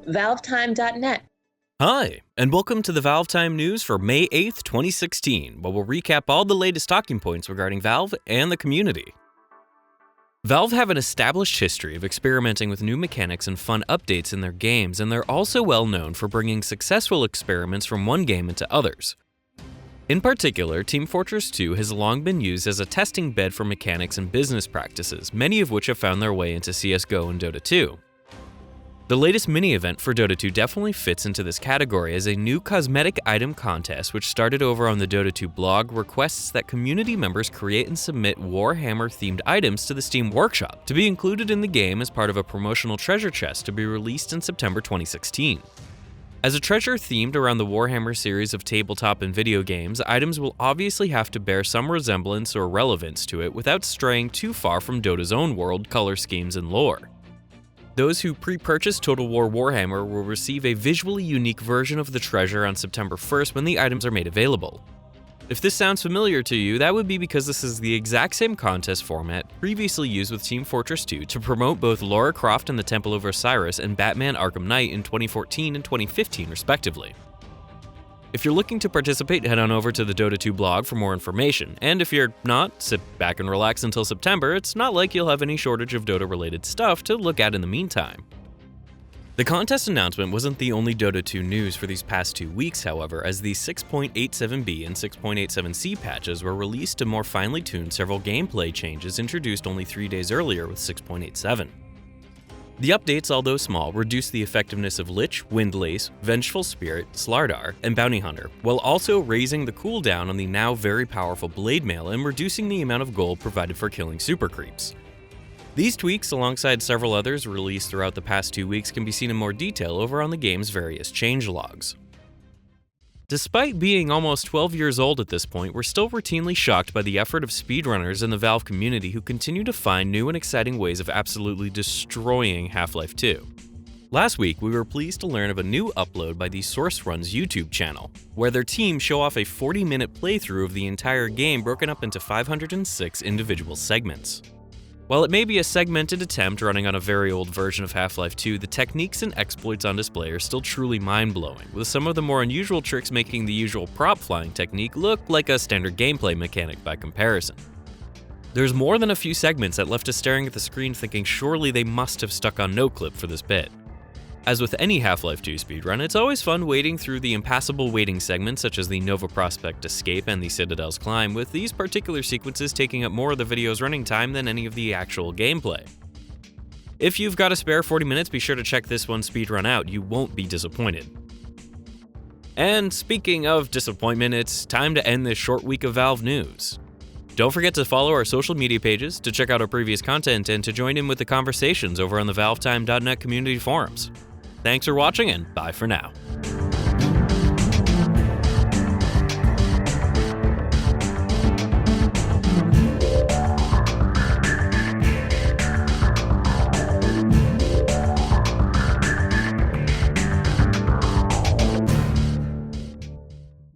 ValveTime.net. Hi, and welcome to the ValveTime news for May 8th, 2016, where we'll recap all the latest talking points regarding Valve and the community. Valve have an established history of experimenting with new mechanics and fun updates in their games, and they're also well known for bringing successful experiments from one game into others. In particular, Team Fortress 2 has long been used as a testing bed for mechanics and business practices, many of which have found their way into CSGO and Dota 2. The latest mini-event for Dota 2 definitely fits into this category, as a new cosmetic item contest, which started over on the Dota 2 blog, requests that community members create and submit Warhammer-themed items to the Steam Workshop to be included in the game as part of a promotional treasure chest to be released in September 2016. As a treasure themed around the Warhammer series of tabletop and video games, items will obviously have to bear some resemblance or relevance to it without straying too far from Dota's own world, color schemes, and lore. Those who pre-purchase Total War Warhammer will receive a visually unique version of the treasure on September 1st when the items are made available. If this sounds familiar to you, that would be because this is the exact same contest format previously used with Team Fortress 2 to promote both Lara Croft and the Temple of Osiris and Batman Arkham Knight in 2014 and 2015 respectively. If you're looking to participate, head on over to the Dota 2 blog for more information, and if you're not, sit back and relax until September. It's not like you'll have any shortage of Dota-related stuff to look at in the meantime. The contest announcement wasn't the only Dota 2 news for these past 2 weeks, however, as the 6.87b and 6.87c patches were released to more finely tune several gameplay changes introduced only 3 days earlier with 6.87. The updates, although small, reduced the effectiveness of Lich, Windlace, Vengeful Spirit, Slardar, and Bounty Hunter, while also raising the cooldown on the now very powerful Blade Mail and reducing the amount of gold provided for killing super creeps. These tweaks, alongside several others released throughout the past 2 weeks, can be seen in more detail over on the game's various changelogs. Despite being almost 12 years old at this point, we're still routinely shocked by the effort of speedrunners in the Valve community who continue to find new and exciting ways of absolutely destroying Half-Life 2. Last week, we were pleased to learn of a new upload by the Source Run's YouTube channel, where their team show off a 40-minute playthrough of the entire game broken up into 506 individual segments. While it may be a segmented attempt running on a very old version of Half-Life 2, the techniques and exploits on display are still truly mind-blowing, with some of the more unusual tricks making the usual prop flying technique look like a standard gameplay mechanic by comparison. There's more than a few segments that left us staring at the screen thinking surely they must have stuck on noclip for this bit. As with any Half-Life 2 speedrun, it's always fun wading through the impassable waiting segments such as the Nova Prospect Escape and the Citadel's Climb, with these particular sequences taking up more of the video's running time than any of the actual gameplay. If you've got a spare 40 minutes, be sure to check this one speedrun out, you won't be disappointed. And speaking of disappointment, it's time to end this short week of Valve news. Don't forget to follow our social media pages, to check out our previous content, and to join in with the conversations over on the ValveTime.net community forums. Thanks for watching, and bye for now.